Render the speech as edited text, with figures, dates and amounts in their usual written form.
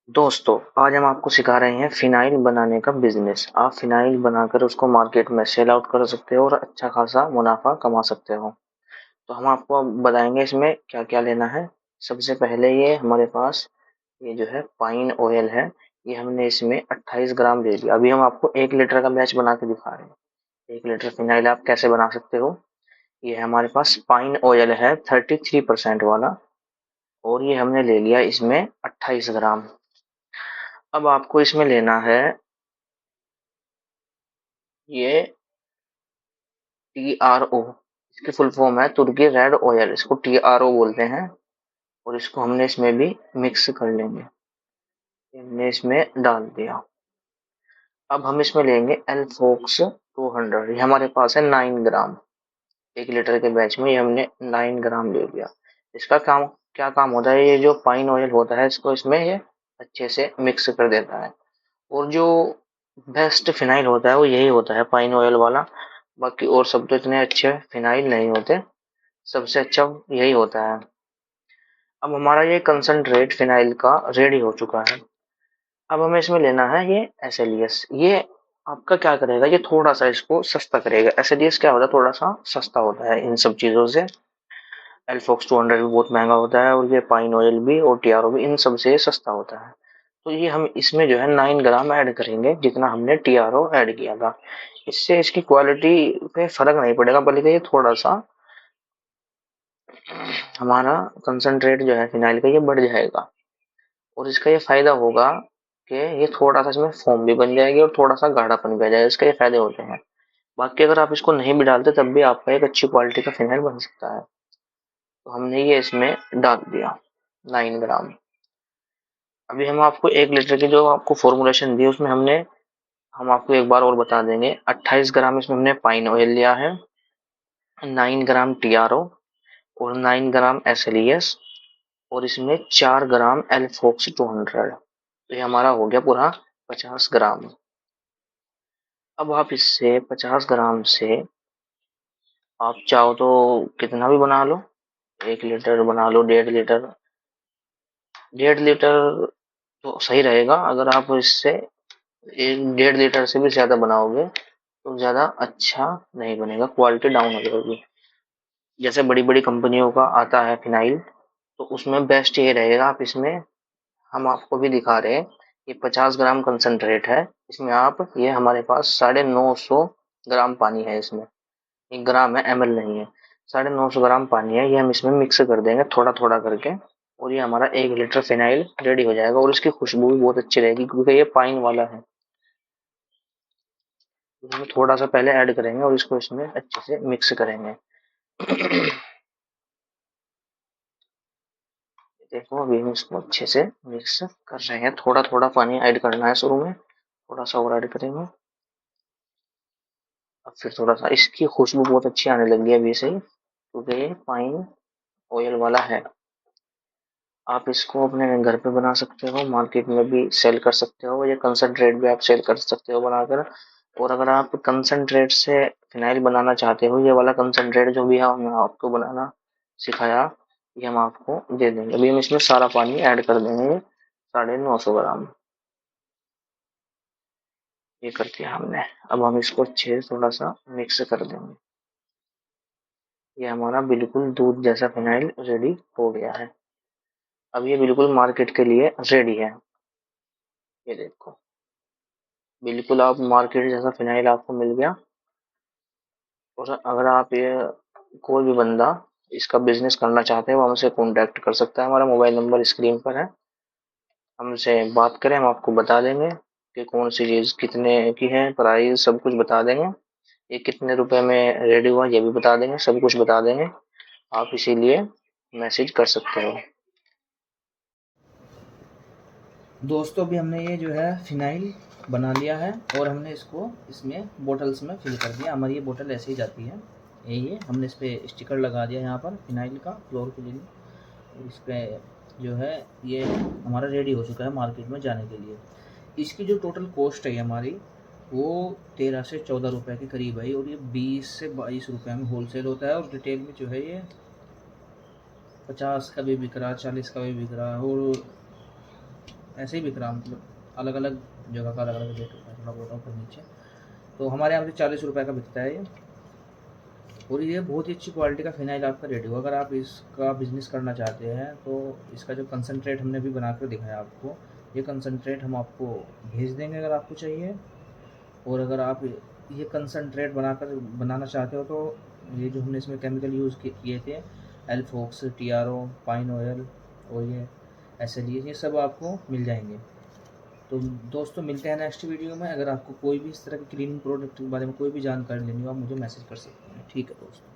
दोस्तों, आज हम आपको सिखा रहे हैं फिनाइल बनाने का बिजनेस। आप फिनाइल बनाकर उसको मार्केट में सेल आउट कर सकते हो और अच्छा खासा मुनाफा कमा सकते हो। तो हम आपको अब बताएंगे इसमें क्या क्या लेना है। सबसे पहले ये हमारे पास ये जो है पाइन ऑयल है। ये हमने इसमें 28 ग्राम ले लिया। अभी हम आपको 1 लीटर का बैच बना के दिखा रहे हैं। 1 लीटर फिनाइल आप कैसे बना सकते हो। ये हमारे पास पाइन ऑयल है 33% वाला, और ये हमने ले लिया इसमें 28 ग्राम। अब आपको इसमें लेना है ये TRO। इसकी फुल फॉर्म है तुर्की रेड ऑयल, इसको TRO बोलते हैं। और इसको हमने इसमें भी मिक्स कर लेंगे। हमने इसमें डाल दिया। अब हम इसमें लेंगे एल्फोक्स 200। ये हमारे पास है 9 ग्राम। 1 लीटर के बैच में ये हमने 9 ग्राम ले लिया। इसका काम क्या काम होता है, ये जो पाइन ऑयल होता है इसको इसमें ये अच्छे से मिक्स कर देता है। और जो बेस्ट फिनाइल होता है वो यही होता है, पाइन ऑयल वाला। बाकी और सब तो इतने अच्छे फिनाइल नहीं होते, सबसे अच्छा यही होता है। अब हमारा ये कंसंट्रेट फिनाइल का रेडी हो चुका है। अब हमें इसमें लेना है ये SLES। ये आपका क्या करेगा, ये थोड़ा सा इसको सस्ता करेगा। SLES क्या होता है, थोड़ा सा सस्ता होता है इन सब चीज़ों से। एल्फॉक्स 200 भी बहुत महंगा होता है, और ये पाइन ऑयल भी और TRO भी इन सब से सस्ता होता है। तो ये हम इसमें जो है 9 ग्राम ऐड करेंगे, जितना हमने TRO ऐड किया था। इससे इसकी क्वालिटी पे फर्क नहीं पड़ेगा, बल्कि ये थोड़ा सा हमारा कंसंट्रेट जो है फिनाइल का ये बढ़ जाएगा। और इसका ये फायदा होगा कि ये थोड़ा सा इसमें फोम भी बन जाएगी और थोड़ा सा गाढ़ापन भी आ जाएगा। इसके ये फायदे होते हैं। बाकी अगर आप इसको नहीं भी डालते तब भी आपका एक अच्छी क्वालिटी का फिनाइल बन सकता है। तो हमने ये इसमें डाल दिया 9 ग्राम। अभी हम आपको 1 लीटर की जो आपको फॉर्मुलेशन दी उसमें हम आपको एक बार और बता देंगे। 28 ग्राम इसमें हमने पाइन ऑयल लिया है, 9 ग्राम TRO और 9 ग्राम SLES, और इसमें 4 ग्राम एल्फोक्स 200। तो ये हमारा हो गया पूरा 50 ग्राम। अब आप इससे 50 ग्राम से आप चाहो तो कितना भी बना लो, 1 लीटर बना लो, 1.5 लीटर। 1.5 लीटर तो सही रहेगा। अगर आप इससे 1.5 लीटर से भी ज्यादा बनाओगे तो ज्यादा अच्छा नहीं बनेगा, क्वालिटी डाउन हो जाएगी। जैसे बड़ी बड़ी कंपनियों का आता है फिनाइल, तो उसमें बेस्ट ये रहेगा आप इसमें, हम आपको भी दिखा रहे हैं, ये 50 ग्राम कंसंट्रेट है। इसमें आप ये हमारे पास 950 ग्राम पानी है इसमें। 1 ग्राम है, ML नहीं है। 950 ग्राम पानी है, ये हम इसमें मिक्स कर देंगे थोड़ा थोड़ा करके। और ये हमारा 1 लीटर फिनाइल रेडी हो जाएगा, और इसकी खुशबू भी बहुत अच्छी रहेगी क्योंकि ये पाइन वाला है। इसमें थोड़ा सा पहले ऐड करेंगे और इसको इसमें अच्छे से मिक्स करेंगे। देखो अभी हम इसको अच्छे से मिक्स कर रहे हैं। थोड़ा थोड़ा पानी ऐड करना है शुरू में, थोड़ा सा और ऐड करेंगे। अब फिर थोड़ा सा, इसकी खुशबू बहुत अच्छी आने लगी है अभी से ही, क्योंकि ये पाइन ऑयल वाला है। आप इसको अपने घर पे बना सकते हो, मार्केट में भी सेल कर सकते हो। ये कंसंट्रेट भी आप सेल कर सकते हो बनाकर। और अगर आप कंसंट्रेट से फिनाइल बनाना चाहते हो, ये वाला कंसंट्रेट जो भी हमने आपको बनाना सिखाया, ये हम आपको दे देंगे। अभी हम इसमें सारा पानी ऐड कर देंगे, 950 ग्राम। ये कर दिया हमने। अब हम इसको अच्छे से थोड़ा सा मिक्स कर देंगे। ये हमारा बिल्कुल दूध जैसा फिनाइल रेडी हो गया है। अब ये बिल्कुल मार्केट के लिए रेडी है। ये देखो, बिल्कुल आप मार्केट जैसा फिनाइल आपको मिल गया। और अगर आप ये, कोई भी बंदा इसका बिजनेस करना चाहते हैं वो हमसे कांटेक्ट कर सकता है। हमारा मोबाइल नंबर स्क्रीन पर है, हमसे बात करें, हम आपको बता देंगे कि कौन सी चीज़ कितने की है, प्राइस सब कुछ बता देंगे। ये कितने रुपए में रेडी हुआ ये भी बता देंगे, सब कुछ बता देंगे। आप इसीलिए मैसेज कर सकते हो। दोस्तों अभी हमने ये जो है फिनाइल बना लिया है और हमने इसको इसमें बोटल्स में फिल कर दिया। हमारी ये बोतल ऐसे ही जाती है। ये हमने इस पर स्टिकर लगा दिया यहाँ पर फिनाइल का फ्लोर के लिए। इस पर जो है ये हमारा रेडी हो चुका है मार्केट में जाने के लिए। इसकी जो टोटल कॉस्ट है हमारी, वो 13 से 14 रुपए के करीब है। और ये 20 से 22 रुपए में होलसेल होता है, और रिटेल में जो है ये 50 का भी बिक रहा है, 40 का भी बिक रहा है। और ऐसे ही बिक रहा, मतलब अलग अलग जगह का अलग अलग रेट होता है, थोड़ा बहुत ऊपर नीचे। तो हमारे यहाँ पे 40 रुपये का बिकता है ये। और ये बहुत ही अच्छी क्वालिटी का फिनाइल आपका रेडी होगा। अगर आप इसका बिज़नेस करना चाहते हैं तो इसका जो कंसनट्रेट हमने अभी बना कर दिखाया आपको, ये कंसनट्रेट हम आपको भेज देंगे अगर आपको चाहिए। और अगर आप ये कंसनट्रेट बनाना चाहते हो तो ये जो हमने इसमें केमिकल यूज़ किए थे, एल्फोक्स, TRO, पाइन ऑयल और ये SLE, ये सब आपको मिल जाएंगे। तो दोस्तों मिलते हैं नेक्स्ट वीडियो में। अगर आपको कोई भी इस तरह के क्लीनिंग प्रोडक्ट के बारे में कोई भी जानकारी लेनी हो, आप मुझे मैसेज कर सकते हैं। ठीक है दोस्तों।